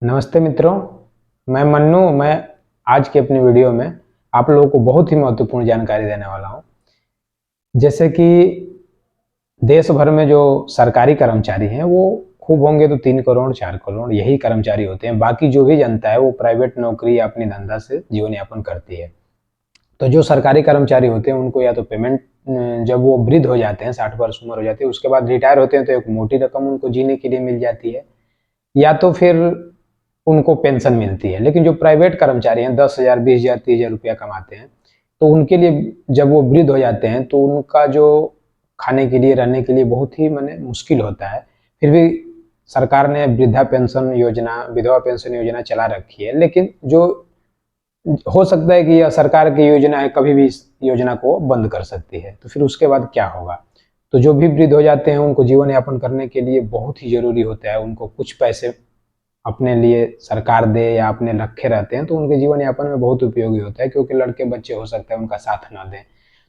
नमस्ते मित्रों, मैं मन्नू। मैं आज की अपनी वीडियो में आप लोगों को बहुत ही महत्वपूर्ण जानकारी देने वाला हूं। जैसे कि देश भर में जो सरकारी कर्मचारी हैं वो खूब होंगे तो 3 करोड़ 4 करोड़ यही कर्मचारी होते हैं। बाकी जो भी जनता है वो प्राइवेट नौकरी या अपनी धंधा से जीवन यापन करती है। तो जो सरकारी कर्मचारी होते हैं उनको या तो पेमेंट जब वो वृद्ध हो जाते हैं, 60 वर्ष उम्र हो जाती है, उसके बाद रिटायर होते हैं तो एक मोटी रकम उनको जीने के लिए मिल जाती है, या तो फिर उनको पेंशन मिलती है। लेकिन जो प्राइवेट कर्मचारी हैं 10,000 20,000 30,000 रुपया कमाते हैं, तो उनके लिए जब वो वृद्ध हो जाते हैं तो उनका जो खाने के लिए रहने के लिए बहुत ही माने मुश्किल होता है। फिर भी सरकार ने वृद्धा पेंशन योजना, विधवा पेंशन योजना चला रखी है, लेकिन जो हो सकता है कि यह सरकार की योजना है, कभी भी इस योजना को बंद कर सकती है। तो फिर उसके बाद क्या होगा? तो जो भी वृद्ध हो जाते हैं उनको जीवन यापन करने के लिए बहुत ही जरूरी होता है उनको कुछ पैसे अपने लिए सरकार दे या अपने रखे रहते हैं, तो उनके जीवन यापन में बहुत उपयोगी होता है, क्योंकि लड़के बच्चे हो सकते हैं उनका साथ ना दें।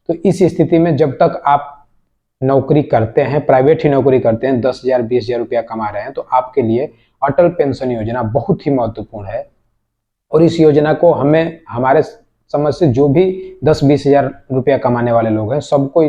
तो इस स्थिति में जब तक आप नौकरी करते हैं, प्राइवेट ही नौकरी करते हैं, 10,000 20,000 रुपया कमा रहे हैं, तो आपके लिए अटल पेंशन योजना बहुत ही महत्वपूर्ण है। और इस योजना को हमें हमारे समझ से जो भी 10-20 हजार रुपया कमाने वाले लोग हैं सबको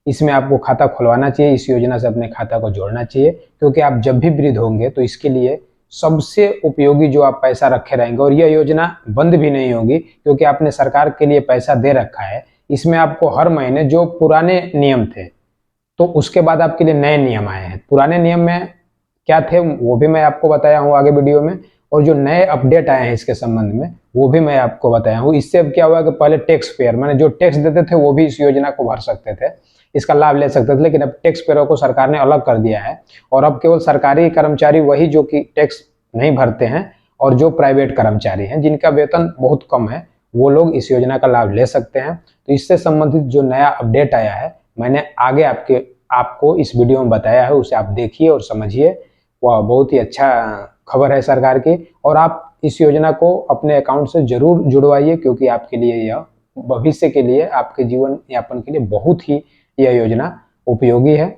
इसमें आपको खाता खुलवाना चाहिए, इस योजना से अपने खाता को जोड़ना चाहिए, क्योंकि आप जब भी वृद्ध होंगे तो इसके लिए सबसे उपयोगी जो आप पैसा रखे रहेंगे। और यह योजना बंद भी नहीं होगी, क्योंकि आपने सरकार के लिए पैसा दे रखा है। इसमें आपको हर महीने जो पुराने नियम थे, तो उसके बाद आपके लिए नए नियम आए हैं। पुराने नियम में क्या थे वो भी मैं आपको बताया हूँ आगे वीडियो में, और जो नए अपडेट आए हैं इसके संबंध में वो भी मैं आपको बताया हूँ। इससे अब क्या हुआ कि पहले टैक्स पेयर माने जो टैक्स देते थे वो भी इस योजना को भर सकते थे, इसका लाभ ले सकते थे, लेकिन अब टैक्स पेयरों को सरकार ने अलग कर दिया है। और अब केवल सरकारी कर्मचारी वही जो कि टैक्स नहीं भरते हैं, और जो प्राइवेट कर्मचारी हैं जिनका वेतन बहुत कम है, वो लोग इस योजना का लाभ ले सकते हैं। तो इससे संबंधित जो नया अपडेट आया है मैंने आगे आपको इस वीडियो में बताया है, उसे आप देखिए और समझिए। वह बहुत ही अच्छा खबर है सरकार की, और आप इस योजना को अपने अकाउंट से जरूर जुड़वाइए, क्योंकि आपके लिए यह भविष्य के लिए, आपके जीवन यापन के लिए बहुत ही यह योजना उपयोगी है।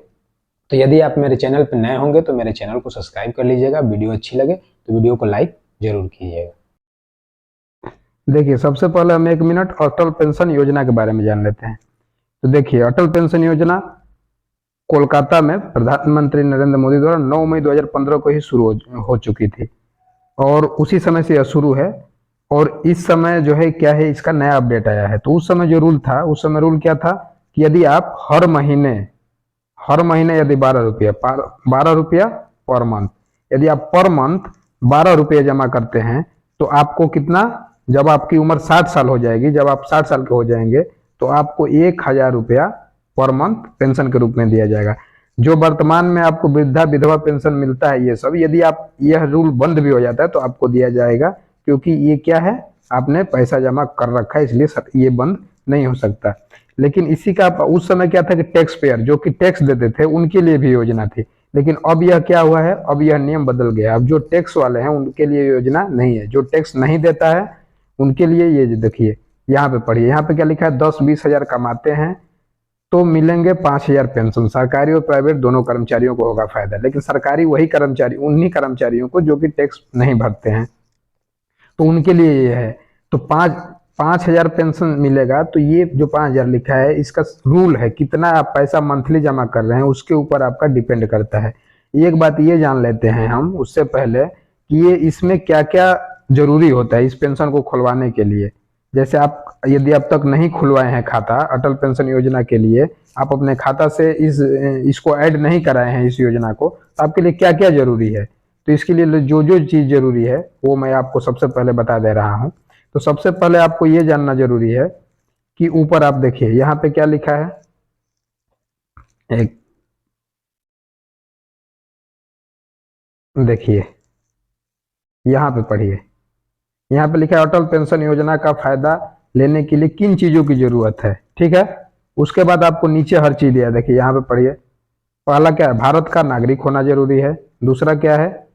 तो यदि आप मेरे चैनल पर नए होंगे तो मेरे चैनल को सब्सक्राइब कर लीजिएगा। वीडियो अच्छी लगे तो वीडियो को लाइक जरूर कीजिएगा। देखिए, सबसे पहले हम 1 मिनट अटल पेंशन योजना के बारे में जान लेते हैं। तो देखिए, अटल पेंशन योजना कोलकाता में प्रधानमंत्री नरेंद्र मोदी द्वारा 9 मई 2015 को ही शुरू हो चुकी थी, और उसी समय से यह शुरू है। और इस समय जो है क्या है, इसका नया अपडेट आया है। तो उस समय जो रूल था, उस समय रूल क्या था कि यदि आप हर महीने यदि 12 रुपया पर मंथ, यदि आप पर मंथ 12 रुपये जमा करते हैं, तो आपको कितना, जब आपकी उम्र 60 साल हो जाएगी, जब आप 60 साल के हो जाएंगे, तो आपको 1,000 रुपया पर मंथ पेंशन के रूप में दिया जाएगा। जो वर्तमान में आपको वृद्धा विधवा पेंशन मिलता है, ये सब यदि आप यह रूल बंद भी हो जाता है तो आपको दिया जाएगा, क्योंकि ये क्या है, आपने पैसा जमा कर रखा है, इसलिए ये बंद नहीं हो सकता। लेकिन इसी का उस समय क्या था कि टैक्स पेयर जो कि टैक्स देते थे उनके लिए भी योजना थी, लेकिन अब यह क्या हुआ है, अब यह नियम बदल गया। अब जो टैक्स वाले हैं उनके लिए योजना नहीं है, जो टैक्स नहीं देता है उनके लिए ये देखिए, यहाँ पे पढ़िए, यहाँ पे क्या लिखा है, 10-20 हजार कमाते हैं तो मिलेंगे 5,000 पेंशन। सरकारी और प्राइवेट दोनों कर्मचारियों को होगा फायदा, लेकिन सरकारी वही कर्मचारी, उन्हीं कर्मचारियों को जो कि टैक्स नहीं भरते हैं, तो उनके लिए ये है। तो 5,000 पेंशन मिलेगा। तो ये जो 5,000 लिखा है, इसका रूल है, कितना आप पैसा मंथली जमा कर रहे हैं उसके ऊपर आपका डिपेंड करता है। एक बात ये जान लेते हैं हम उससे पहले कि ये इसमें क्या क्या जरूरी होता है इस पेंशन को खुलवाने के लिए। जैसे आप यदि अब तक नहीं खुलवाए हैं खाता अटल पेंशन योजना के लिए, आप अपने खाता से इसको ऐड नहीं कराए हैं इस योजना को, तो आपके लिए क्या क्या जरूरी है। तो इसके लिए जो जो चीज जरूरी है वो मैं आपको सबसे पहले बता दे रहा हूँ। तो सबसे पहले आपको ये जानना जरूरी है कि ऊपर आप देखिए, यहाँ पे क्या लिखा है, एक देखिए, यहाँ पे पढ़िए, यहाँ पे लिखा है अटल पेंशन योजना का फायदा लेने के लिए किन चीजों की जरूरत है। ठीक है, उसके बाद आपको नीचे हर चीज दिया, देखिए यहाँ पे पढ़िए। पहला क्या है, भारत का नागरिक होना जरूरी है। दूसरा क्या है,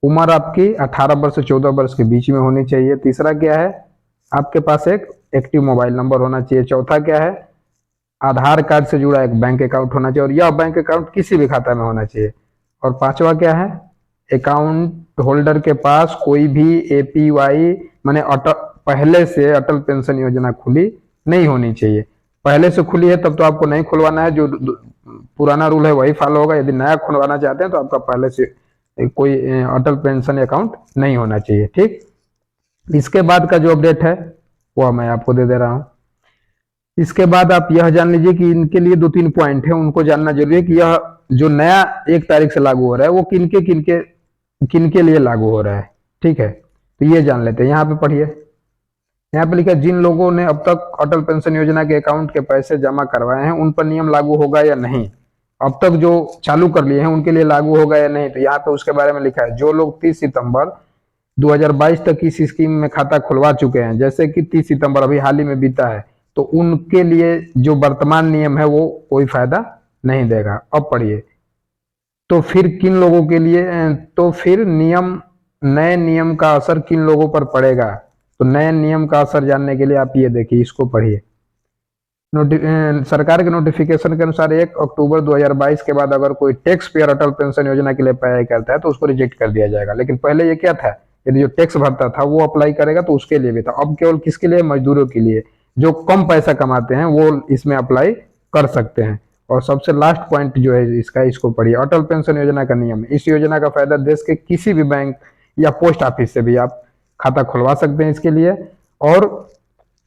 उम्र आपकी 18 वर्ष से 14 वर्ष के बीच में होनी चाहिए। तीसरा क्या है, आपके पास एक एक्टिव मोबाइल नंबर होना चाहिए। चौथा क्या है, आधार कार्ड से जुड़ा एक बैंक अकाउंट होना चाहिए, और यह बैंक अकाउंट किसी भी खाता में होना चाहिए। और पांचवा क्या है, अकाउंट होल्डर के पास कोई भी एपीवाई माने पहले से अटल पेंशन योजना खुली नहीं होनी चाहिए। पहले से खुली है तब तो आपको नहीं खुलवाना है, जो पुराना रूल है वही फॉलो होगा। यदि नया खुलवाना चाहते हैं तो आपका पहले से कोई अटल पेंशन अकाउंट नहीं होना चाहिए। ठीक, इसके बाद का जो अपडेट है वो मैं आपको दे दे रहा हूं। इसके बाद आप यह जान लीजिए कि इनके लिए 2-3 पॉइंट है, उनको जानना जरूरी है कि यह जो नया 1 तारीख से लागू हो रहा है वो किनके लिए लागू हो रहा है। ठीक है, तो ये जान लेते हैं। यहाँ पे पढ़िए, यहाँ पे लिखा है जिन लोगों ने अब तक अटल पेंशन योजना के अकाउंट के पैसे जमा करवाए हैं उन पर नियम लागू होगा या नहीं। अब तक जो चालू कर लिए हैं उनके लिए लागू होगा या नहीं, तो यहाँ पे उसके बारे में लिखा है जो लोग 30 सितंबर 2022 तक इस स्कीम में खाता खुलवा चुके हैं, जैसे कि 30 सितंबर अभी हाल ही में बीता है, तो उनके लिए जो वर्तमान नियम है वो कोई फायदा नहीं देगा। अब पढ़िए, तो फिर किन लोगों के लिए, तो फिर नए नियम का असर किन लोगों पर पड़ेगा। तो नए नियम का असर जानने के लिए आप ये देखिए, इसको पढ़िए। सरकार के नोटिफिकेशन के अनुसार 1 अक्टूबर 2022 के बाद अगर कोई टैक्स पेयर अटल पेंशन योजना के लिए अप्लाई करता है तो उसको रिजेक्ट कर दिया जाएगा। लेकिन पहले ये क्या था, यदि जो टैक्स भरता था वो अप्लाई करेगा तो उसके लिए भी था। अब केवल किसके लिए, मजदूरों के लिए, जो कम पैसा कमाते हैं वो इसमें अप्लाई कर सकते हैं। और सबसे लास्ट पॉइंट जो है इसका, इसको पढ़िए। अटल पेंशन योजना का नियम, इस योजना का फायदा देश के किसी भी बैंक या पोस्ट ऑफिस से भी आप खाता खुलवा सकते हैं इसके लिए। और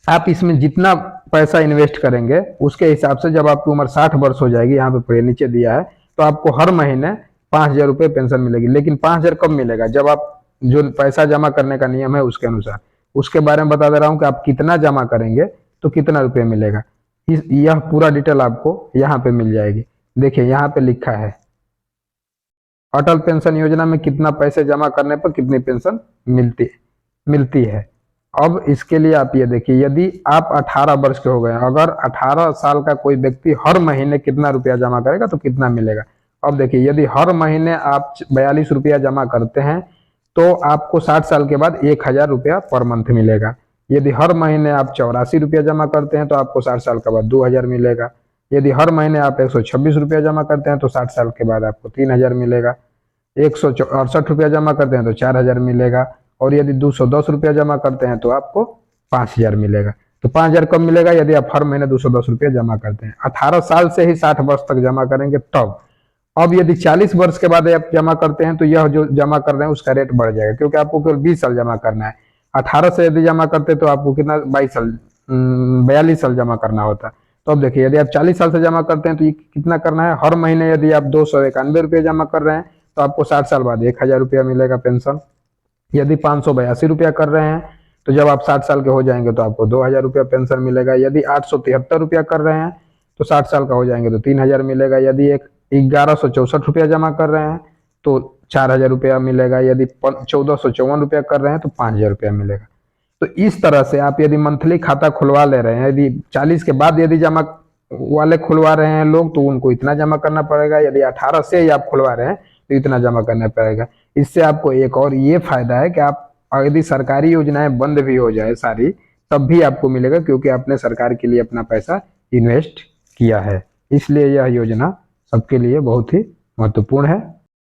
आप इसमें जितना पैसा इन्वेस्ट करेंगे उसके हिसाब से जब आपकी उम्र 60 वर्ष हो जाएगी, यहाँ पे पढ़िए नीचे दिया है, तो आपको हर महीने 5,000 रुपये पेंशन मिलेगी। लेकिन 5,000 कब मिलेगा, जब आप जो पैसा जमा करने का नियम है उसके अनुसार। उसके बारे में बता दे रहा हूँ कि आप कितना जमा करेंगे तो कितना रुपये मिलेगा। यह पूरा डिटेल आपको यहाँ पे मिल जाएगी। देखिए यहाँ पे लिखा है अटल पेंशन योजना में कितना पैसे जमा करने पर कितनी पेंशन मिलती है। अब इसके लिए आप ये देखिए, यदि आप 18 वर्ष के हो गए, अगर 18 साल का कोई व्यक्ति हर महीने कितना रुपया जमा करेगा तो कितना मिलेगा। अब देखिए, यदि हर महीने आप 42 रुपया जमा करते हैं तो आपको 60 साल के बाद 1,000 रुपया पर मंथ मिलेगा। यदि हर महीने आप 84 रुपया जमा करते हैं तो आपको 60 साल के बाद 2,000 मिलेगा। यदि हर महीने आप 126 रुपया जमा करते हैं तो 60 साल के बाद आपको 3,000 मिलेगा। 168 रुपया जमा करते हैं तो 4,000 मिलेगा। और यदि 210 रुपया जमा करते हैं तो आपको 5,000 मिलेगा। तो 5,000 कब मिलेगा, यदि आप हर महीने 210 रुपया जमा करते हैं। 18 साल से ही 60 वर्ष तक जमा करेंगे तब। अब यदि 40 वर्ष के बाद आप जमा करते हैं तो यह जो जमा कर रहे हैं उसका रेट बढ़ जाएगा, क्योंकि आपको केवल 20 साल जमा करना है। 18 से यदि जमा करते तो आपको कितना 42 साल जमा करना होता। तो अब देखिए, यदि आप 40 साल से जमा करते हैं तो ये कितना करना है, हर महीने यदि आप 291 रुपये जमा कर रहे हैं तो आपको 60 साल बाद 1,000 रुपया मिलेगा पेंशन। यदि 582 रुपया कर रहे हैं तो जब आप 60 साल के हो जाएंगे तो आपको 2,000 रुपया पेंशन मिलेगा। यदि 873 रुपया कर रहे हैं तो 60 साल का हो जाएंगे तो 3,000 मिलेगा। यदि 1164 रुपया जमा कर रहे हैं तो 4,000 रुपया मिलेगा। यदि 1,454 रुपया कर रहे हैं तो 5,000 रुपया मिलेगा। तो इस तरह से आप यदि मंथली खाता खुलवा ले रहे हैं, यदि 40 के बाद यदि जमा वाले खुलवा रहे हैं लोग तो उनको इतना जमा करना पड़ेगा। यदि 18 से ही आप खुलवा रहे हैं तो इतना जमा करना पड़ेगा। इससे आपको एक और ये फायदा है कि आप यदि सरकारी योजनाएं बंद भी हो जाए सारी, तब भी आपको मिलेगा, क्योंकि आपने सरकार के लिए अपना पैसा इन्वेस्ट किया है। इसलिए यह योजना सबके लिए बहुत ही महत्वपूर्ण है।